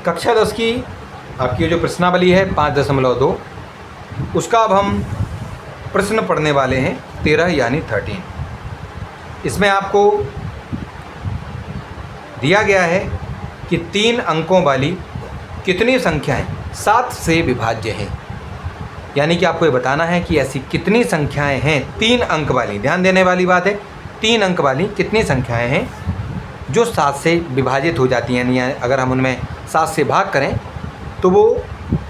कक्षा 10 की आपकी जो प्रश्नावली है 5.2, उसका अब हम प्रश्न पढ़ने वाले हैं 13 यानी 13। इसमें आपको दिया गया है कि 3 अंकों वाली कितनी संख्याएं 7 से विभाज्य हैं। यानी कि आपको ये बताना है कि ऐसी कितनी संख्याएं हैं 3 अंक वाली, ध्यान देने वाली बात है, 3 अंक वाली कितनी संख्याएं हैं जो 7 से विभाजित हो जाती हैं। यानी अगर हम उनमें 7 से भाग करें तो वो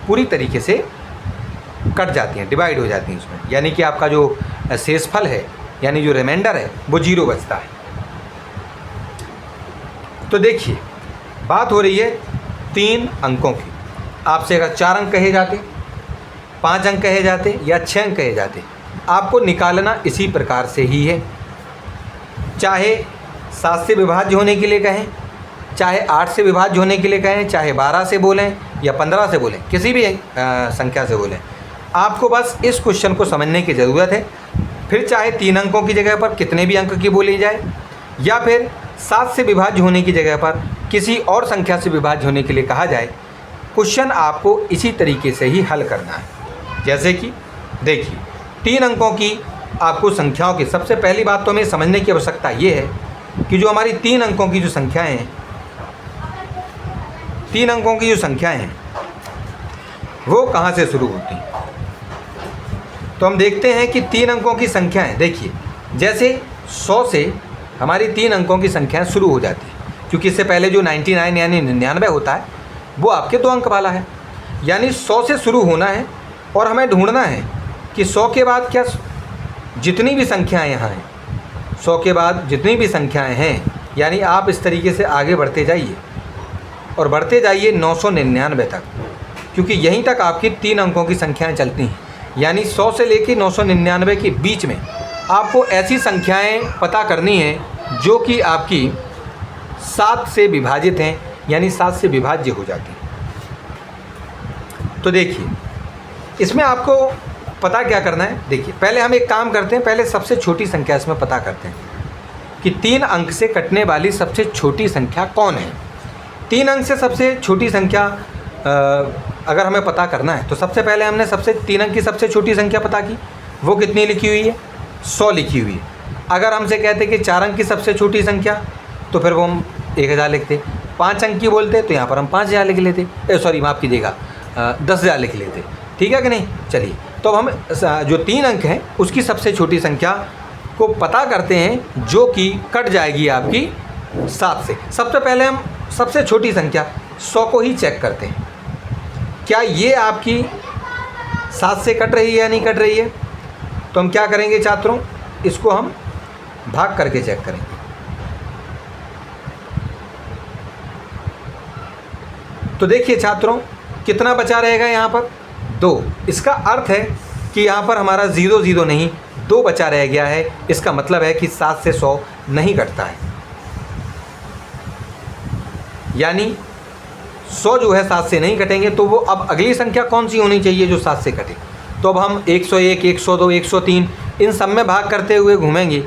पूरी तरीके से कट जाती हैं, डिवाइड हो जाती हैं उसमें। यानी कि आपका जो शेषफल है यानी जो रिमाइंडर है वो 0 बचता है। तो देखिए बात हो रही है 3 अंकों की। आपसे अगर 4 अंक कहे जाते, 5 अंक कहे जाते या 6 अंक कहे जाते, आपको निकालना इसी प्रकार से ही है। चाहे 7 से विभाज्य होने के लिए कहें, चाहे 8 से विभाज्य होने के लिए कहें, चाहे 12 से बोलें या 15 से बोलें, किसी भी संख्या से बोलें, आपको बस इस क्वेश्चन को समझने की ज़रूरत है। फिर चाहे 3 अंकों की जगह पर कितने भी अंक की बोली जाए, या फिर 7 से विभाज्य होने की जगह पर किसी और संख्या से विभाज्य होने के लिए कहा जाए, क्वेश्चन आपको इसी तरीके से ही हल करना है। जैसे कि देखिए 3 अंकों की आपको संख्याओं की सबसे पहली बात तो हमें समझने की आवश्यकता ये है कि जो हमारी 3 अंकों की जो संख्याएं हैं, 3 अंकों की जो संख्याएं हैं वो कहाँ से शुरू होती हैं। तो हम देखते हैं कि 3 अंकों की संख्याएं, देखिए जैसे 100 से हमारी 3 अंकों की संख्याएं शुरू हो जाती है, क्योंकि इससे पहले जो 99 यानी 99 होता है वो आपके 2 अंक वाला है। यानी 100 से शुरू होना है और हमें ढूंढना है कि 100 के बाद क्या जितनी भी संख्याएं यहाँ हैं, 100 के बाद जितनी भी संख्याएं हैं, यानी आप इस तरीके से आगे बढ़ते जाइए और बढ़ते जाइए 999 तक, क्योंकि यहीं तक आपकी 3 अंकों की संख्याएं चलती हैं। यानी 100 से लेकर 999 के बीच में आपको ऐसी संख्याएं पता करनी है जो कि आपकी 7 से विभाजित हैं, यानी 7 से विभाज्य हो जाती हैं। तो देखिए इसमें आपको पता क्या करना है। देखिए पहले हम एक काम करते हैं, पहले सबसे छोटी संख्या इसमें पता करते हैं कि 3 अंक से कटने वाली सबसे छोटी संख्या कौन है। 3 अंक से सबसे छोटी संख्या अगर हमें पता करना है तो सबसे पहले हमने 3 अंक की सबसे छोटी संख्या पता की, वो कितनी लिखी हुई है, 100 लिखी हुई है। अगर हमसे कहते कि 4 अंक की सबसे छोटी संख्या, तो फिर वो हम 1000 लिखते। 5 अंक की बोलते तो यहाँ पर हम 5000 लिख लेते, सॉरी माफ़ कीजिएगा 10,000 लिख लेते, ठीक है कि नहीं। चलिए तो अब हम जो 3 अंक हैं उसकी सबसे छोटी संख्या को पता करते हैं जो कि कट जाएगी आपकी 7 से। सबसे पहले हम सबसे छोटी संख्या 100 को ही चेक करते हैं, क्या ये आपकी 7 से कट रही है या नहीं कट रही है। तो हम क्या करेंगे छात्रों, इसको हम भाग करके चेक करेंगे। तो देखिए छात्रों कितना बचा रहेगा यहाँ पर, 2। इसका अर्थ है कि यहाँ पर हमारा 0 0 नहीं 2 बचा रह गया है। इसका मतलब है कि 7 से 100 नहीं कटता है, यानी 100 जो है 7 से नहीं कटेंगे। तो वो अब अगली संख्या कौन सी होनी चाहिए जो 7 से कटे। तो अब हम 101, 102, 103 इन सब में भाग करते हुए घूमेंगे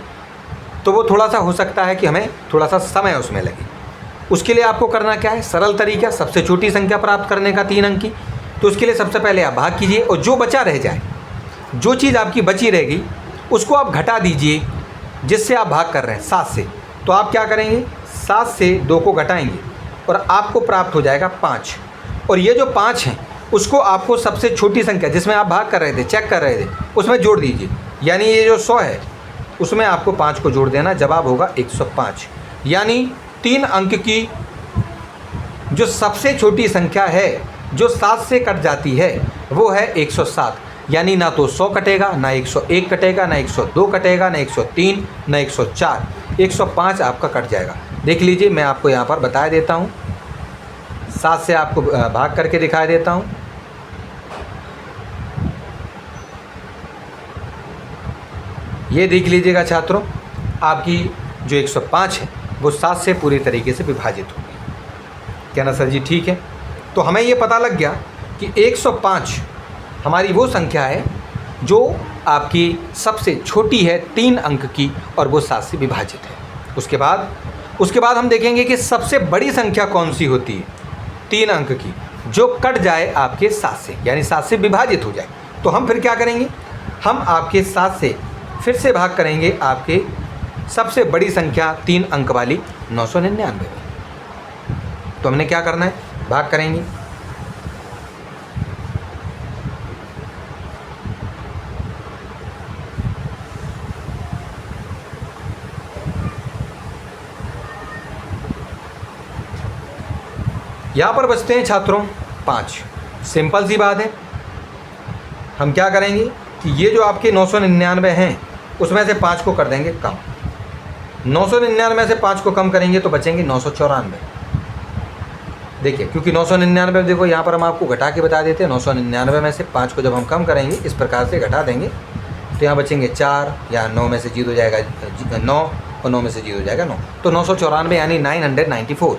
तो वो थोड़ा सा हो सकता है कि हमें थोड़ा सा समय उसमें लगे। उसके लिए आपको करना क्या है, सरल तरीका सबसे छोटी संख्या प्राप्त करने का 3 अंक की। तो उसके लिए सबसे पहले आप भाग कीजिए और जो बचा रह जाए, जो चीज़ आपकी बची रहेगी उसको आप घटा दीजिए जिससे आप भाग कर रहे हैं 7 से। तो आप क्या करेंगे, 7 से 2 को घटाएंगे और आपको प्राप्त हो जाएगा 5। और ये जो 5 हैं उसको आपको सबसे छोटी संख्या जिसमें आप भाग कर रहे थे, चेक कर रहे थे, उसमें जोड़ दीजिए। यानी ये जो 100 है उसमें आपको 5 को जोड़ देना, जवाब होगा 105। यानी 3 अंक की जो सबसे छोटी संख्या है जो 7 से कट जाती है वो है 107। यानी ना तो 100 कटेगा, ना 101 कटेगा, ना 102 कटेगा, ना 103, ना 104, 105 आपका कट जाएगा। देख लीजिए मैं आपको यहाँ पर बता देता हूँ, 7 से आपको भाग करके दिखा देता हूँ। ये देख लीजिएगा छात्रों, आपकी जो 105 है वो 7 से पूरी तरीके से विभाजित होगी। क्या ना सर जी, ठीक है। तो हमें ये पता लग गया कि 105 हमारी वो संख्या है जो आपकी सबसे छोटी है 3 अंक की और वो 7 से विभाजित है। उसके बाद हम देखेंगे कि सबसे बड़ी संख्या कौन सी होती है। 3 अंक की जो कट जाए आपके 7 से, यानी 7 से विभाजित हो जाए। तो हम फिर क्या करेंगे, हम आपके 7 से फिर से भाग करेंगे आपके सबसे बड़ी संख्या 3 अंक वाली 999 में। तो हमने क्या करना है, भाग करेंगे। यहाँ पर बचते हैं छात्रों 5। सिंपल सी बात है, हम क्या करेंगे कि ये जो आपके 999 हैं उसमें से 5 को कर देंगे कम। 999 में से 5 को कम करेंगे तो बचेंगे 994। देखिए, क्योंकि 999 देखो यहाँ पर हम आपको घटा के बता देते हैं। 999 में से 5 को जब हम कम करेंगे इस प्रकार से घटा देंगे तो यहाँ बचेंगे 4, या 9 में से 0 हो जाएगा 9, और 9 में से 0 हो जाएगा 9, तो 994 यानी 994।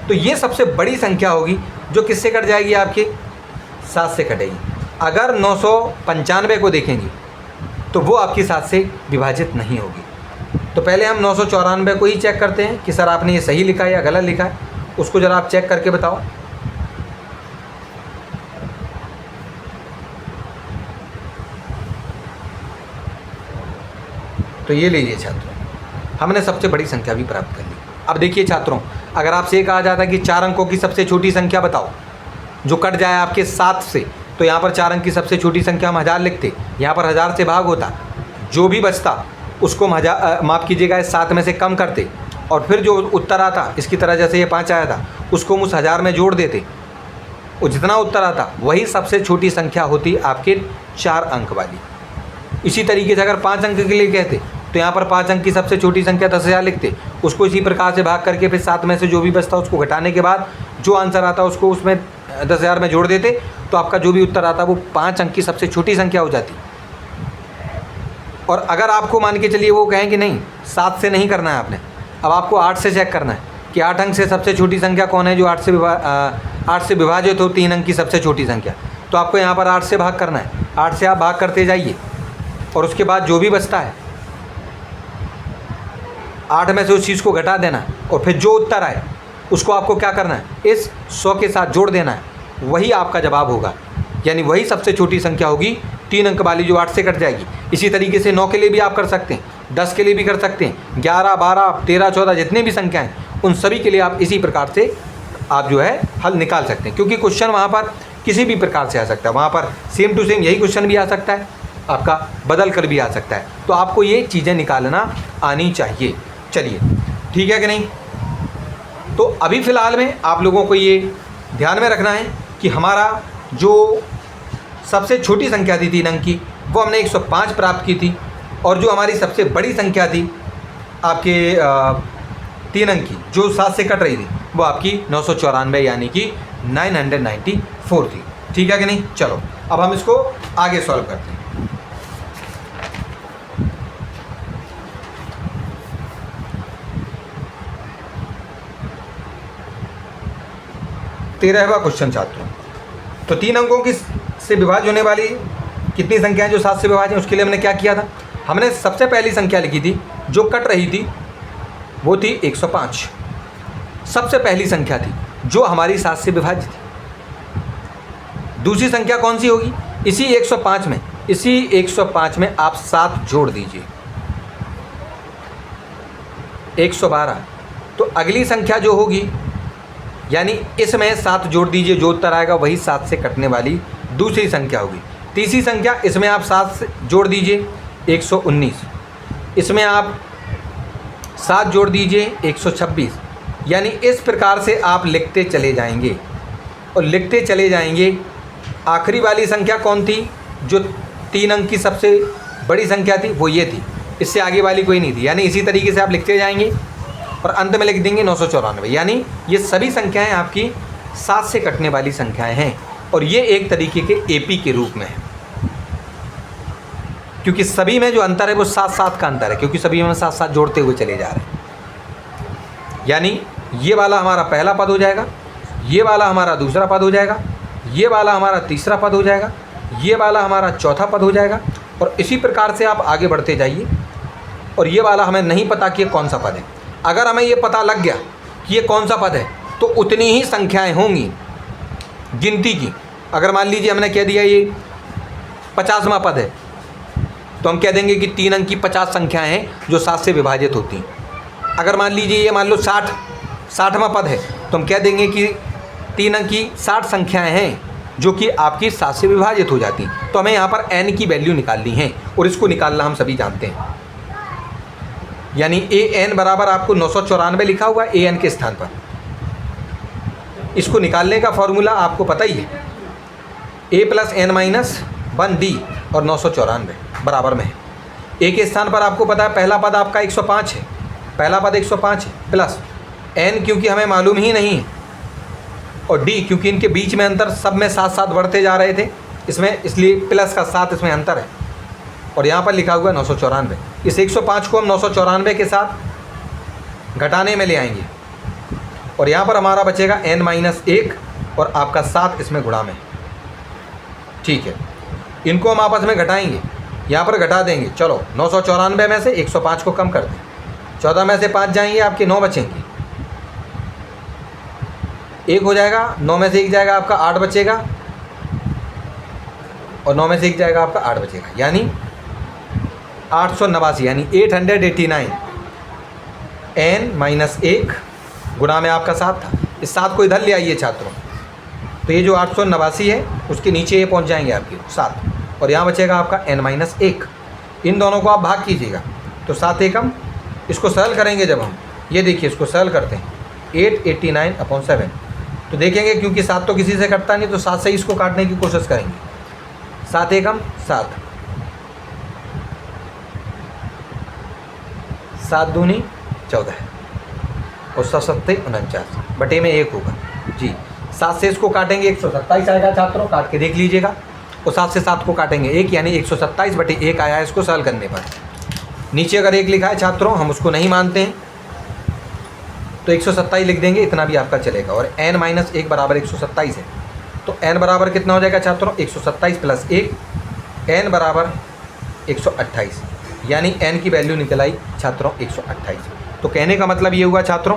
तो ये सबसे बड़ी संख्या होगी जो किससे कट जाएगी, आपके 7 से कटेगी। अगर 995 को देखेंगे तो वो आपकी 7 से विभाजित नहीं होगी। तो पहले हम 994 को ही चेक करते हैं कि सर आपने ये सही लिखा है या गलत लिखा है, उसको ज़रा आप चेक करके बताओ। तो ये लीजिए छात्रों, हमने सबसे बड़ी संख्या भी प्राप्त कर ली। अब देखिए छात्रों, अगर आपसे ये कहा जाता है कि 4 अंकों की सबसे छोटी संख्या बताओ जो कट जाए आपके 7 से, तो यहाँ पर 4 अंक की सबसे छोटी संख्या हम 1000 लिखते, यहाँ पर 1000 से भाग होता, जो भी बचता उसको हम माफ़ कीजिएगा 7 में से कम करते, और फिर जो उत्तर आता इसकी तरह जैसे ये 5 आया था उसको हम उस 1000 में जोड़ देते, और जितना उत्तर आता वही सबसे छोटी संख्या होती आपके 4 अंक वाली। इसी तरीके से अगर 5 अंक के लिए कहते तो यहाँ पर 5 अंक की सबसे छोटी संख्या 10,000 लिखते, उसको इसी प्रकार से भाग करके फिर 7 में से जो भी बचता उसको घटाने के बाद जो आंसर आता उसको उसमें 10,000 में जोड़ देते, तो आपका जो भी उत्तर आता वो 5 अंक की सबसे छोटी संख्या हो जाती। और अगर आपको मान के चलिए वो कहें कि नहीं 7 से नहीं करना है आपने, अब आपको 8 से चेक करना है कि 8 अंक से सबसे छोटी संख्या कौन है जो 8 से विभाजित हो 3 अंक की सबसे छोटी संख्या, तो आपको यहाँ पर 8 से भाग करना है। 8 से आप भाग करते जाइए और उसके बाद जो भी बचता है 8 में से उस चीज़ को घटा देना, और फिर जो उत्तर आए उसको आपको क्या करना है, इस 100 के साथ जोड़ देना है, वही आपका जवाब होगा, यानी वही सबसे छोटी संख्या होगी 3 अंक वाली जो 8 से कट जाएगी। इसी तरीके से 9 के लिए भी आप कर सकते हैं, 10 के लिए भी कर सकते हैं, 11, 12, 13, 14 जितने भी संख्याएं उन सभी के लिए आप इसी प्रकार से आप जो है हल निकाल सकते हैं, क्योंकि क्वेश्चन वहाँ पर किसी भी प्रकार से आ सकता है। वहाँ पर सेम टू सेम यही क्वेश्चन भी आ सकता है, आपका बदल कर भी आ सकता है। तो आपको ये चीज़ें निकालना आनी चाहिए। चलिए ठीक है कि नहीं। तो अभी फ़िलहाल में आप लोगों को ये ध्यान में रखना है कि हमारा जो सबसे छोटी संख्या थी 3 अंक की वो हमने 105 प्राप्त की थी, और जो हमारी सबसे बड़ी संख्या थी आपके 3 अंक की जो 7 से कट रही थी वो आपकी 994 यानी कि 994 थी। ठीक है कि नहीं। चलो अब हम इसको आगे सॉल्व करते हैं। 13वां क्वेश्चन छात्रों। तो 3 अंकों की से विभाज्य होने वाली कितनी संख्याएं जो 7 से विभाज्य हैं, उसके लिए हमने क्या किया था, हमने सबसे पहली संख्या लिखी थी जो कट रही थी वो थी 105। सबसे पहली संख्या थी जो हमारी 7 से विभाज्य थी। दूसरी संख्या कौन सी होगी, इसी 105 में आप 7 जोड़ दीजिए 112। तो अगली संख्या जो होगी यानी इसमें 7 जोड़ दीजिए, जो उत्तर आएगा वही 7 से कटने वाली दूसरी संख्या होगी। तीसरी संख्या इसमें आप 7 से जोड़ दीजिए 119, इसमें आप 7 जोड़ दीजिए 126, यानी इस प्रकार से आप लिखते चले जाएंगे और लिखते चले जाएंगे। आखिरी वाली संख्या कौन थी, जो 3 अंक की सबसे बड़ी संख्या थी वो ये थी, इससे आगे वाली कोई नहीं थी। यानी इसी तरीके से आप लिखते जाएंगे और अंत में लिख देंगे 994। यानी ये सभी संख्याएं आपकी 7 से कटने वाली संख्याएं हैं, और ये एक तरीके के एपी के रूप में है, क्योंकि सभी में जो अंतर है वो 7-7 का अंतर है, क्योंकि सभी में 7-7 जोड़ते हुए चले जा रहे हैं। यानी ये वाला हमारा पहला पद हो जाएगा, ये वाला हमारा दूसरा पद हो जाएगा, ये वाला हमारा तीसरा पद हो जाएगा, ये वाला हमारा चौथा पद हो जाएगा, और इसी प्रकार से आप आगे बढ़ते जाइए। और ये वाला हमें नहीं पता कि ये कौन सा पद है। अगर हमें ये पता लग गया कि ये कौन सा पद है तो उतनी ही संख्याएं होंगी गिनती की। अगर मान लीजिए हमने कह दिया ये 50वां पद है, तो हम कह देंगे कि 3 अंक की 50 संख्याएं हैं जो 7 से विभाजित होती हैं। अगर मान लीजिए ये मान लो 60वां पद है, तो हम कह देंगे कि 3 अंक की 60 संख्याएं हैं जो कि आपकी 7 से विभाजित हो जाती हैं। तो हमें यहाँ पर n की वैल्यू निकालनी है और इसको निकालना हम सभी जानते हैं। यानी an बराबर आपको 994 लिखा हुआ है an के स्थान पर। इसको निकालने का फॉर्मूला आपको पता ही है, a + n - 1d और 994 बराबर में है। a के स्थान पर आपको पता है पहला पद आपका 105 है, पहला पद 105 है, प्लस n क्योंकि हमें मालूम ही नहीं है, और d क्योंकि इनके बीच में अंतर सब में 7 बढ़ते जा रहे थे इसमें, इसलिए प्लस का 7 इसमें अंतर है, और यहाँ पर लिखा हुआ है 994। इस 105 को हम 994 के साथ घटाने में ले आएंगे और यहाँ पर हमारा बचेगा n - 1 और आपका 7 इसमें गुणा में। ठीक है, इनको हम आपस में घटाएंगे, यहाँ पर घटा देंगे। चलो 994 में से 105 को कम कर दें, 14 में से 5 जाएंगे, आपके 9 बचेंगे, 1 हो जाएगा, 9 में से 1 जाएगा आपका 8 बचेगा, और 9 में से 1 जाएगा आपका 8 बचेगा, यानी 889, यानी 889 n - 1 गुणा में आपका 7 था। इस 7 को इधर ले आइए छात्रों, तो ये जो 889 है उसके नीचे ये पहुंच जाएंगे आपके 7, और यहाँ बचेगा आपका n - 1। इन दोनों को आप भाग कीजिएगा, तो 7 एकम, इसको सरल करेंगे जब हम, ये देखिए इसको सरल करते हैं 889/7, तो देखेंगे क्योंकि 7 तो किसी से कटता नहीं, तो 7 से इसको काटने की कोशिश करेंगे। 7 एकम 7, 7 दूनी 14 और 7 सत्ते 49 बटे में 1 होगा जी। 7 से इसको काटेंगे 127 आएगा छात्रों, काट के देख लीजिएगा, और 7 से 7 को काटेंगे 1, यानी 127 बटे 1 आया है इसको सरल करने पर। नीचे अगर 1 लिखा है छात्रों, हम उसको नहीं मानते हैं, तो 127 लिख देंगे, इतना भी आपका चलेगा। और n - 1 बराबर 127 है, तो n बराबर कितना हो जाएगा छात्रों, 127 + 1, n बराबर 128, यानी n की वैल्यू निकल आई छात्रों 128। तो कहने का मतलब ये हुआ छात्रों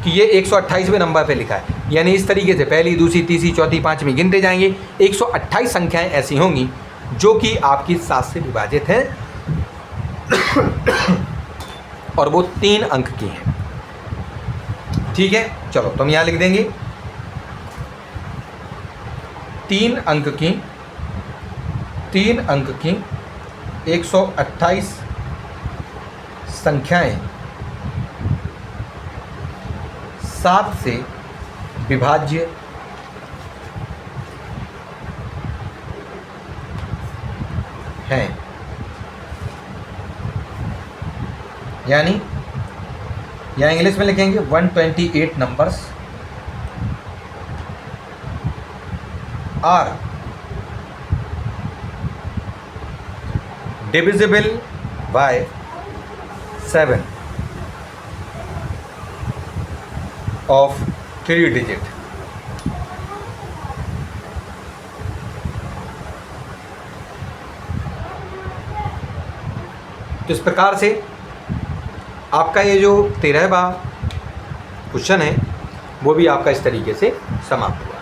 कि ये 128वें नंबर पे लिखा है, यानी इस तरीके से पहली, दूसरी, तीसरी, चौथी, पाँचवीं गिनते जाएंगे। 128 संख्याएं ऐसी होंगी जो कि आपकी 7 से विभाजित हैं और वो 3 अंक की हैं। ठीक है, चलो तो हम यहाँ लिख देंगे 3 अंक की 128 संख्याएं 7 से विभाज्य हैं, यानी या इंग्लिश में लिखेंगे 128 numbers are divisible by 7 of 3 digit. तो इस प्रकार से आपका ये जो 13वां क्वेश्चन है वो भी आपका इस तरीके से समाप्त हुआ।